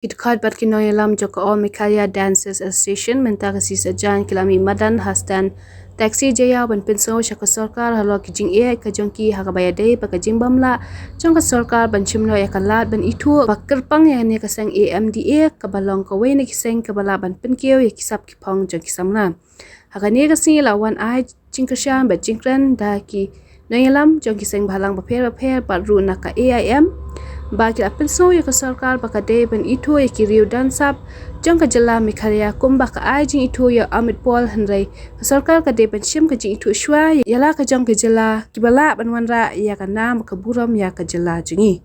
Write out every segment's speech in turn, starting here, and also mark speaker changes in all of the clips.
Speaker 1: Idkhad bat kinoyalam joko all Mikhalia Dancers Association minta kasi sajan kilami madan hasdan taksi jaya ban pinso shaka sarkar halo kijing e ka jongki hakabaya dei baka jimbamla jongka sarkar ban chimno ya kalat ban itu bakkerpang ya ne kasang AMDA kabalong ka wei ne kiseng kabala ban pinkeu ya kisap kipong jong kisamna hakane kasi lawan ai jingkashan ba jingkran da ki noyalam jong kiseng balang baper baru naka AIM bagi apel so ya ke sarkar baka de ben itu ya kiriu dan sap jang ka jela Mikhalia kumba ka ai jing itu ya Amit Paul Henry ke sarkar ka de ben shim ka jing itu shwa ya la ka jang ka jela kibala ban wanra ya ka nam ka buram ya ka jela jingi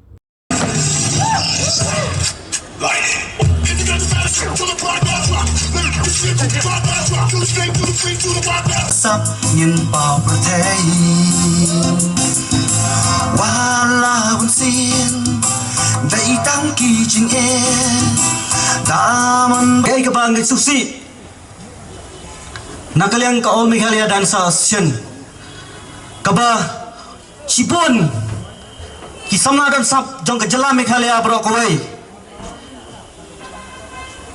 Speaker 2: sắp nhìn bao bờ thế wala bun sin dai tang ki jing e daman gay ka bang susi nakaliang ka all Mikhalia Dance Association kaba chipon ki samna dan sap jong ka jela Mikhalia bro kawai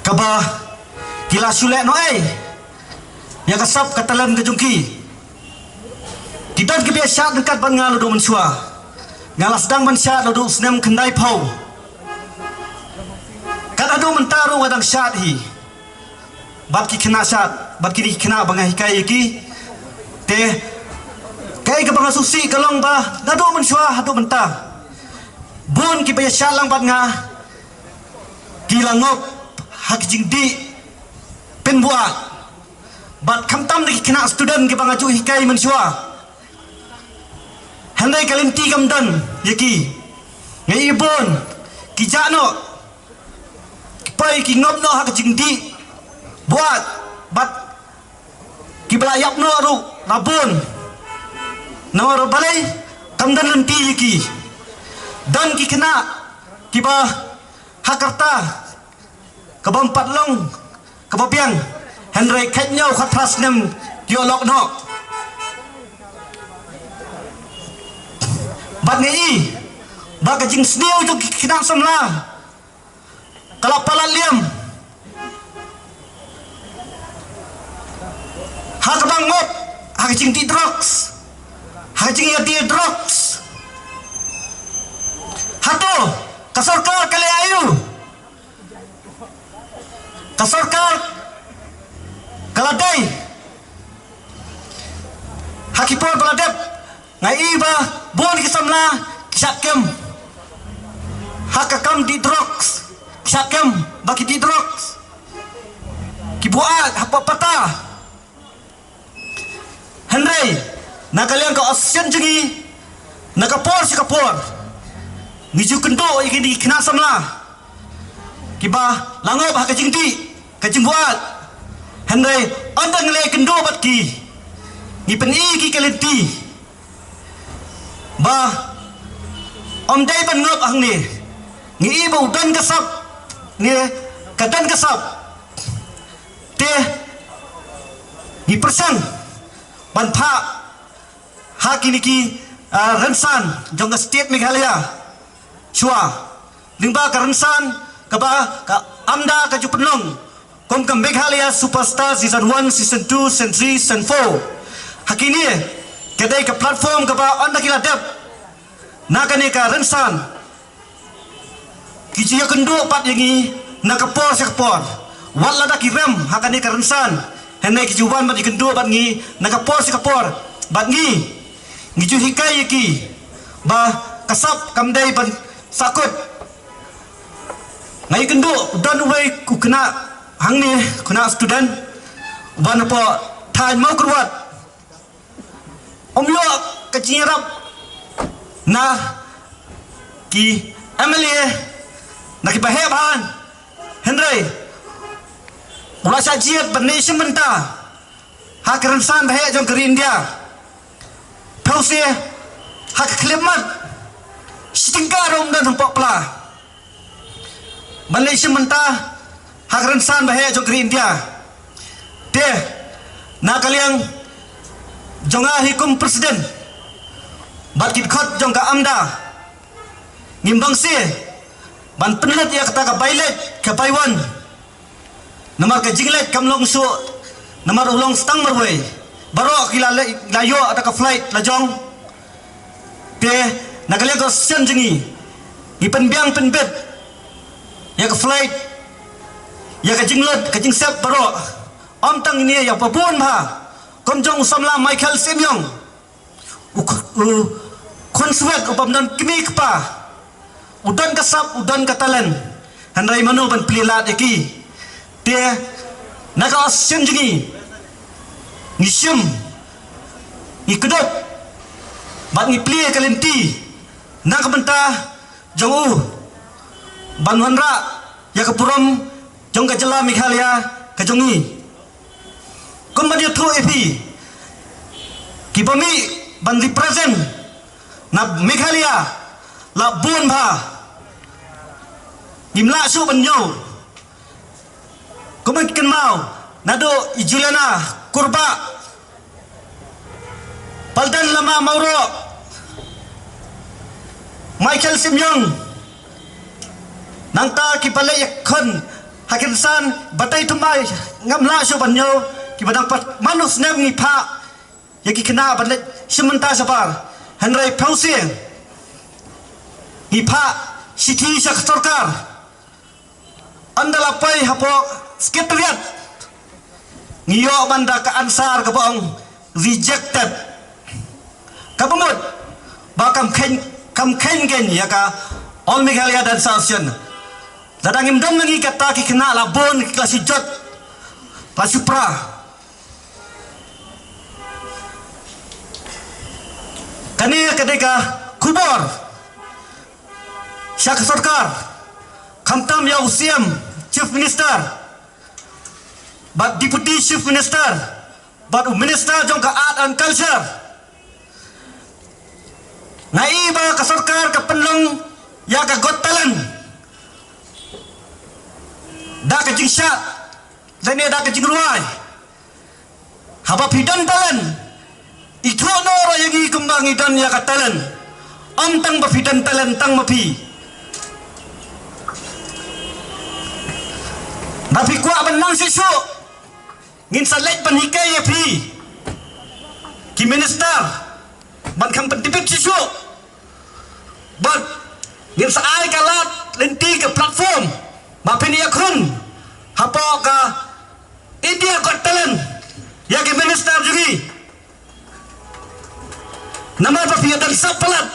Speaker 2: kaba kila sule no ya kasap katalan ke jungki tidak ke biasa dekat ban ngalu do mensua ngalas dang ban syat do snem kendai pau kada do mentaru wadang syat hi bat ki kena syat bat ki kena bangah hikai ki te kai ke bangah susi kalong ba ngado mensua hadu mentah bun ki biasa lang bat nga kilangop hak jingdi penbuat bat kamtam di kena student ke bangaju hikai mensua handai kalinti kamdan yaki ngai ibon ki jano pai ki ngop no hak jingdi buat bat ki belayap no ru rabun no ru balai kamdan lenti yaki dan ki kena ki ba hakarta kabampat long kabapiang Henry Kenya khatras nem dialog no bat ngai baga jing sneu tu kina samla kalau pala liam ha kabang ngop ha jing di drugs ha jing ya di drugs ha to kasorkar kale ayu kasorkar kaladai hakipor baladep ngai iba bon kisamla kisakkem hakakam di drugs kisakkem baki di drugs kibuat hapa pata Henry nakaliang ka asyan jengi nakapor si kapor ngiju kendo iki di kena samla kiba langop hakajingti kajingbuat Henry anda ngelai kendo bat ki ngipen iki kalenti ba om dai ban ngop ang ni ngi ibu dan kasap ni kadan kasap te ni persan ban pha hakini ki rensan jong state Meghalaya chua lingba ka rensan ka ba ka amda ka jupenong Kom ke Meghalaya Superstar Season 1, Season 2, Season 3, Season 4 hakini kedai ke platform ke ba anda kila dep nakane ka rensan kiji ya kendo pat yangi nakapor sekapor wala da kirem hakane ka rensan henai kijuban bat kendo bat ngi nakapor sekapor bat ngi ngiju hikai ki ba kasap kamdai ban sakut ngai kendo dan wei ku kena hang ni kuna student ban po thai mau kruat om yo kacirap na ki MLA na ki bahe ban Henry ula sajiat bernation menta hak rensan bahe jong ke India pause hak klemat sitingkar om dan pok pla bernation menta hak rensan bahaya jong ke India te nakaliang jonga hikum presiden bat kit khot jong ka amda ngimbang se ban penlet ya kata ka bailet ka baiwan namar ka jinglet kam long su namar ulong stang marway baro kila layo ada ka flight lajong te nagalia ko sen jingi ipen biang penbet ya ka flight ya ka jinglet ka jingsep baro om tang ini ya papun ha kom jong samla Michael Semyong konsuet upam dan kimik pa udan kasap udan katalan handai manu ban plilat eki te naga asen jingi ngisyem ikudot bat ngipli kalenti nak benta jong ban wanra ya kapuram jong ka jela Meghalaya ka jongi kon ma dia tho epi kipami ban represent na Meghalaya la bun bha imla su ban nyo komen ken mau nado Juliana kurba paldan lama mauro Michael Semyong nangta kipale yakon hakinsan batai tumai ngamla su ban nyo kibadang pat manus nem ni pha yaki kena badlet sementa sapar Henry Pausi ipa siti sak sarkar andala pai hapo sekretariat ngiyo banda ka ansar ka bong rejected kabumut bakam ken gen ya ka All Meghalaya dan Association dadang imdam ngi kata ki kena labon kelas jot kelas supra kani kadeka kubor Syak Sarkar Kamtam ya usiam Chief Minister but Deputy Chief Minister but Minister jong ka Art and Culture naiba ka sarkar ka penlong ya ka Got Talent da ka jingsat dan da ka jingruai haba pidan talent itu noro yang kembang idan ya ka talent om tang bapidan talent tang mapi tapi kuat benang sisu ngin salet panikai ya pi ki minister ban kam pentipit sisu but ngin saai kalat lenti ke platform mapin ya kun hapo ka India Got Talent ya ki minister jugi nama papi dan sapalat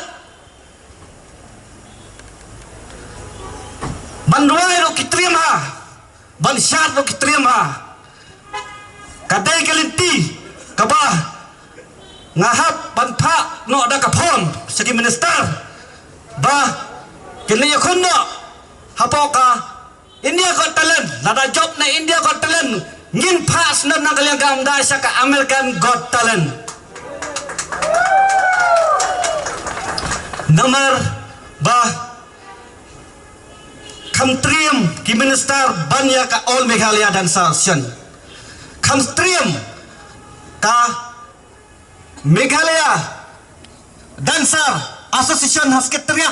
Speaker 2: banduai ro kitrima ban syar lo kitrima kadai kalenti kabah ngahap ban pa no ada kapon segi minister ba kini yakun no hapoka India Got Talent nada job na India Got Talent ngin pas na nagalia gamda sa ka American Got Talent nomor ba Kamtrium ki minister banya ka All Meghalaya dan Association Kamtrium ka Meghalaya Dansar Association Sekretariat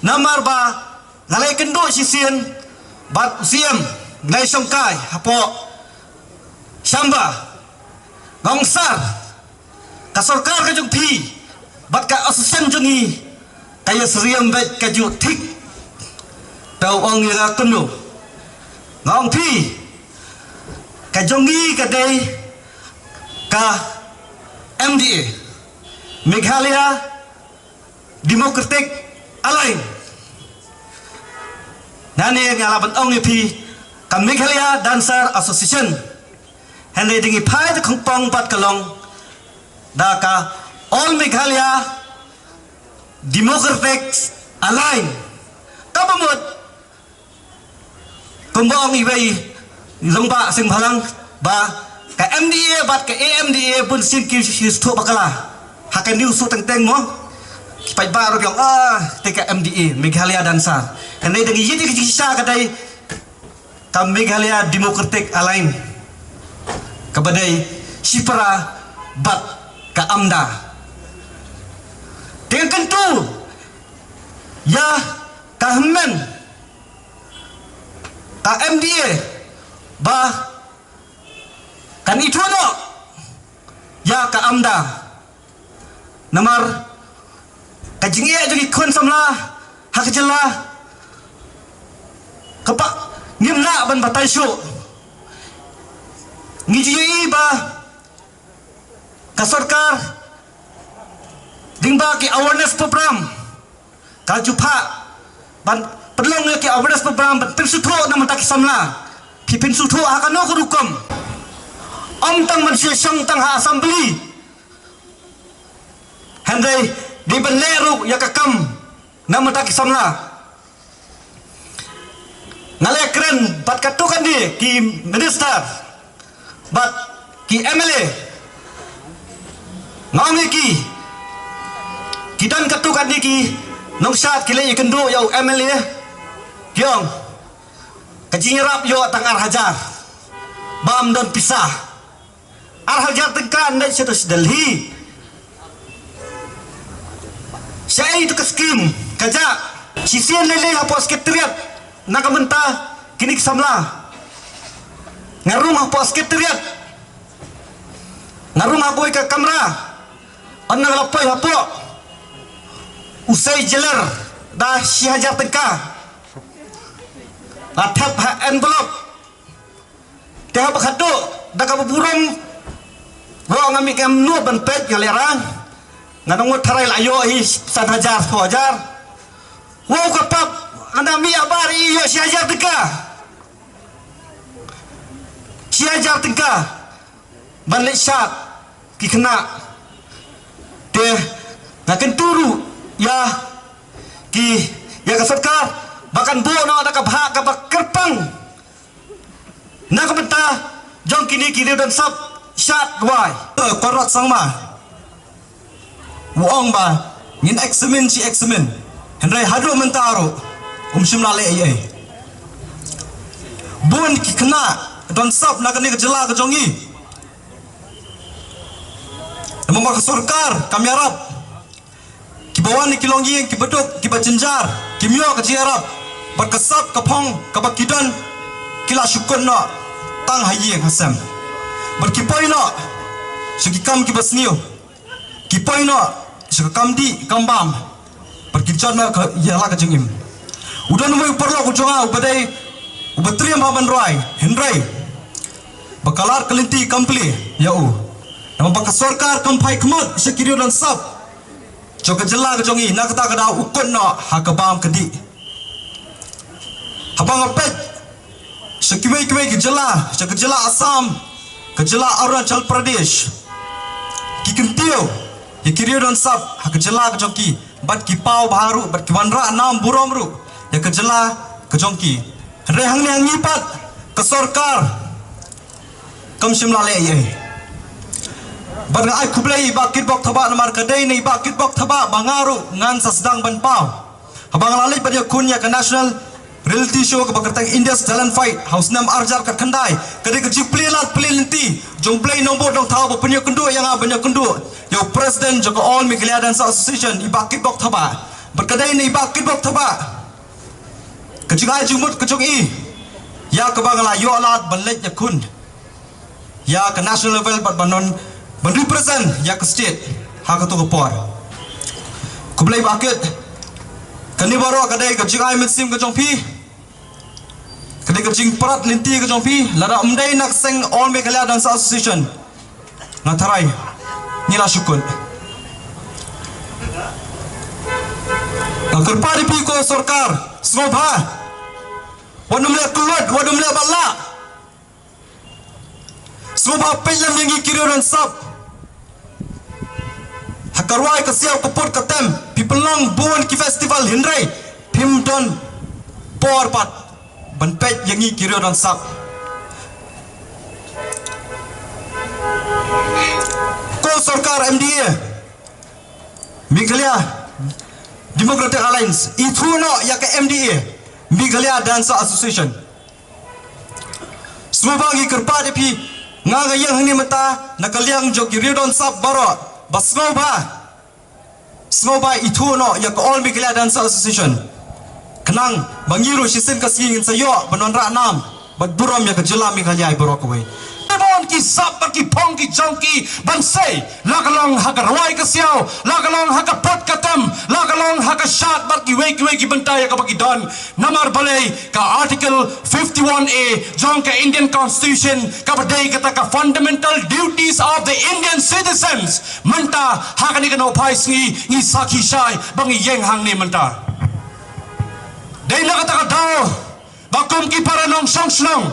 Speaker 2: namar ba ngalai kendo sisian bat usiam ngai songkai hapo Shamba Gongsar ka sarkar ka jung pi bat ka association jungi kaya seriam bet ka ju thik tau ong yang kenu ngong pi kajongi kadai ka MDA Meghalaya Democratic Alliance nani ngalaban ong pi ka Meghalaya Dancer Association henry dingi pai de kongpong pat kalong da ka All Meghalaya Democratic Alliance kabamut kumbang ibai lomba sing balang ba ka MDA bat ka AMDA pun sin ki sto bakala hakan ni usu teng mo pai baru yang te ka MDA Meghalaya Dancer kanai dengi yidi ki sisa kadai ka Meghalaya Democratic Alliance kabadai sipara bat ka AMDA dengan kentu ya Kahmen ka MDA ba kan itu no ya ka amda namar kajingia jadi kun samla hak jela kapa nimla ban batai syu ngiji ba ka sarkar dingba ki awareness program ka jupa ban perlong ki awareness program ban pinsutho nam tak samla pi pinsutho akano ko rukom om tang man siyang tang ha assembly handai di benleru ya kakam nam tak samla ngale keren bat katukan di ki minister bat ki MLA ngami ki kitan katukan di ki nong syat kile ikendo yau MLA kiong kajingrap yo tangar hajar bam dan pisah ar hajar tekan dai setus Delhi saya itu ke skim kaja sisian lele hapo sekretariat nakamenta kini samla ngarung hapo sekretariat ngarung hapo ka kamera anna lapai hapo usai jeler dah si hajar tengka latap envelope teh bakado dah kabuburam ro ngami kam nu ban pet galerang nganong tarai layo hi san hajar so hajar wo kapap anda mi abari yo si hajar tengka ban le syat ki kena teh ngaken turu ya ki ya ka sarkar bahkan bo na ada ka bha ka kerpang na ka benta jong kini kini dan sab syat wai korot sangma wong ba ngin examen si examen hendrai hadu mentaro shimla le ai bon ki kena dan sab na kani kejela ke jongi nampak sarkar kami harap kibawan ni kilongi ki beduk ki bajenjar ki mio ka jiarap berkesap kapong kabakidan kila syukun no tang hayi hasam berkipoi no sugikam ki basniu kipoi no sugikam di kambam berkijan na yala ka jengim udan mo perlo ko jonga ubadai ubatriam baban roy hendrai bakalar kelinti kampli ya u nampak sarkar kampai kemut sekiriu dan sab Jok jela ke jongi nak kata kada ukun no hakabam kedi habang apet sekiwe ke jela Assam ke jela Arunachal Pradesh kikintio ikiriu dan sab hak jela ke jongi bat kipau baharu bat kiwanra nam buromru ya ke jela ke jongi rehang ni ngipat ke sarkar kam shimla le ye Barang ai kublai bakit bok thaba namar kadai nei bakit bok thaba bangaru ngan sasdang ban pau habang lalai pada kunya ke national reality show ke bakartang India's talent fight house nam arjar kat kandai kadai ke jiplelat pelenti jong play nombor dong tahu punya kendu yang banyak kendu yo president joko all Meghalaya Dance Association i bakit bok thaba berkadai nei bakit bok thaba kejigai jumut kejong i ya ke bangala yo alat ballet ya kun ya ke national level bat banon represent ya ke state hak tu kepor kublai bakit kani baro kadai ke jingai mesim ke jongpi kadai ke jing parat linti ke jongpi lara umdai nak seng all Meghalaya Dance Association ngatarai nila syukun kerpa di piko sarkar snobha wadumle keluar wadumle balla snobha pelam yang ikiriu dan sab hakarwai kesiau kepot ketem pipelong buan ki festival hindrai pimdon porpat benpet yangi kiriu dan sab ko sarkar MDA Meghalaya Democratic Alliance itu no ya ke MDA Meghalaya Dance Association semua bagi kerpa depi ngaga yang hini mata nakaliang jok kiriu dan sab baro Basnoba itu no ya ke all Meghalaya Dance Association kenang bangiru sisin kasingin sayo banon ranam bagburam ya kejelam mi khalyai borokwe bon ki sap ki pong ki jongki bansai lagalong hagarwai ka siao lagalong hagapot katam lagalong hagashat bar ki wei ki bantaya ka bagi don namar balai ka article 51A jong ka Indian constitution ka badai kata ka fundamental duties of the Indian citizens manta hakani ka no pai ni sakhi shai bangi yeng hang ni manta dai na kata ka dao bakum ki para nong song snong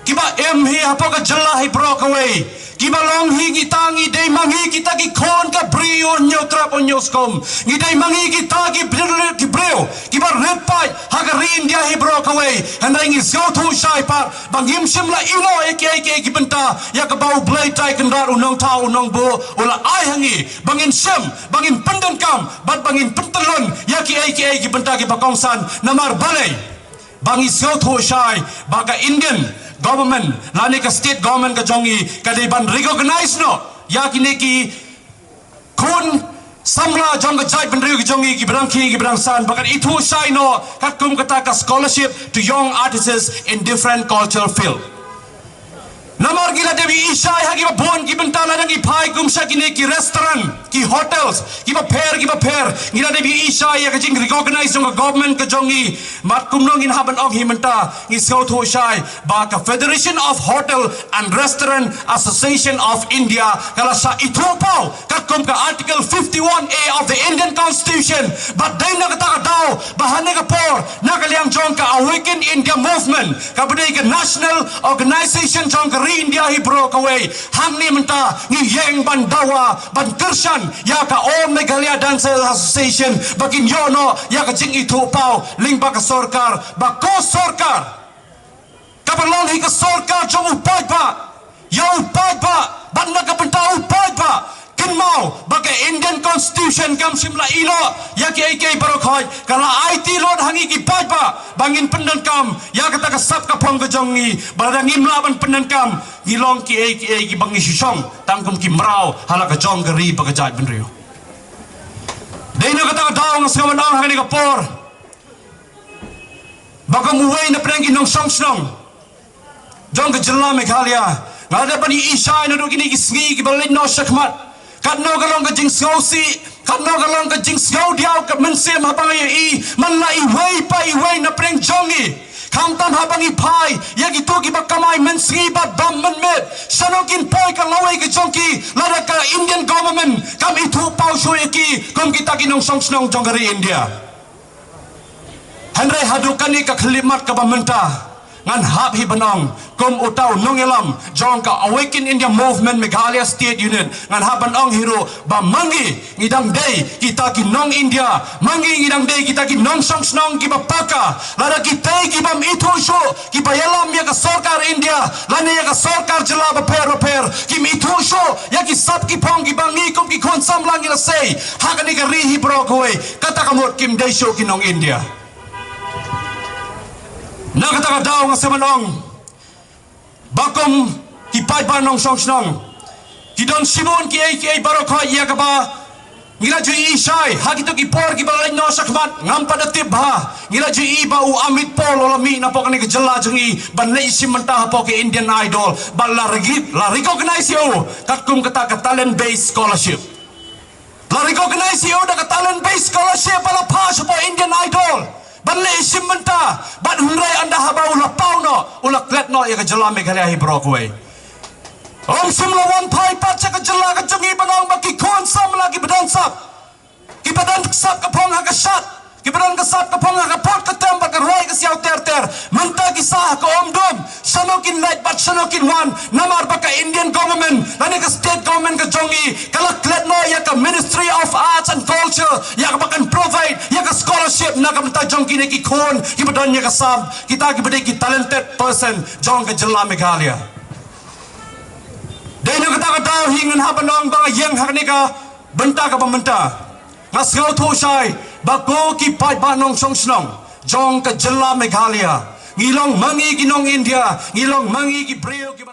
Speaker 2: kiba hi hapo ka jalla hi broke away kiba long hi gitangi dei mangi kita ki khon ka brio nyo trap on skom ni dei mangi kita ki breo kiba repai hagari india hi broke away handai ngi so thu shai par bangim simla ino eke ki benta ya ka bau blai tai kendar unong tau unong bo ula ai hangi bangin sim bangin pendan kam bat bangin pentelon ya ki eke ki benta ki bakongsan namar balai bangi so thu shai baga Indian government lani ka state government ka jongi ka dei ban recognize no ya kini ki kun samla jong ka jai ban rio ki jongi ki brang san bakan itu sai no kat kum kata ka scholarship to young artists in different cultural field namar gila devi ishai hagi ba bon ki bentala nang ki phai kum sa kini ki restaurant ki hotels ki ba pair gila devi ishai ya ka jing recognize jong government ka jongi mat kum nong in haban ong himanta ni so tho shai ba ka Federation of Hotel and Restaurant Association of India kala sa ithopau ka kum ka article 51A of the Indian Constitution but dai na ka daw bahane ka por na ka liang jong ka Awaken India movement ka budai ka national organization jong ka India hi broke away hang ni menta ni yeng ban dawa ban kershan ya ka om Meghalaya Dancers Association bagin yono ya ka jing itu pau ling ba ka sarkar ba ko sarkar kabalong hi ka sarkar jong upay ba ya upay ba ban na ka benta upay ba kenmau bagai Indian Constitution kam simla ilo ya ki barokhoi kala IT lord hangi ki paipa bangin pendan kam ya kata ka sap ka phong ka jongi barang imla ban pendan kam ngilong ki bangi sisong tangkum ki mrau hala ka jong gari baga jai benrio deina kata ka daong sawan ang hangi ka por bagam uway na prengki nong song jong ka jalla Meghalaya ngada pani isai na do kini ki sngi ki balin no shakmat kat no galong ka jing si kat no galong ka jing diao ka mensem habang i man la i na preng jongi kam tam habang i pai ya gitu ki bakamai mensi ba dam men met sanokin poi ka lawai ka jongki lada ka Indian government kam itu pau ki kom kita ki nong song snong jongari India handrai hadukan ni ka khlimat ka bamenta ngan hab hi banong kom utau nongelam jong ka Awaken India movement Meghalaya State Unit ngan hab banong hero ba mangi ngidang day kita ki nong India mangi ngidang day kita ki nong song snong ki ba paka lada kita ki bam itu sho ki ba yalam ya ka sarkar India lane ya ka sarkar jela ba per ki itu sho ya ki sab ki phong ki bangi kom ki kon sam lang ila sei hakani ka ri hi bro kowe kata kamot kim day sho ki nong India nakataka daw nga semanong bakom kipai banong song snong kidon simon ki ay barokha iya ka ba ngila ju isai hagito ki por ki balay no sakmat ngam padatib ha ngila ju iba u amit pol olami na po kani ka jalla jungi banlay simanta po ki Indian Idol balla la recognize yo katkum kata ka talent based scholarship la recognize yo da ka talent based scholarship bala pass po Indian Idol banle simenta ban hunrai anda haba ula pauno ula klet no ya ka jalla Meghalaya hi brokwe om simla wan pai pacha ka jalla ka jungi banong baki kon sam lagi badan sap ki badan sap ka phong ha ka shat ki badan ka sap ka phong ha ka pot ka tamba ka roi ka siaw ter menta ki sah ka om dom sanokin light bat sanokin wan namar baka Indian government lani ka state government ka jongi kala klet no ya ka Ministry of Arts and Culture ya ka bakan provide ya ka scholarship na ka menta jong kini ki kon ki badan ya ka sab kita ki badai ki talented person jong ka jalla Meghalaya dahil kata daw hingan habanong banga yang hakni ka benta ka pamenta ngasgaw to siya bako ki pai banong song snong jong ka jalla Meghalaya ngilong mangi ginong India ngilong mangi ki breo ki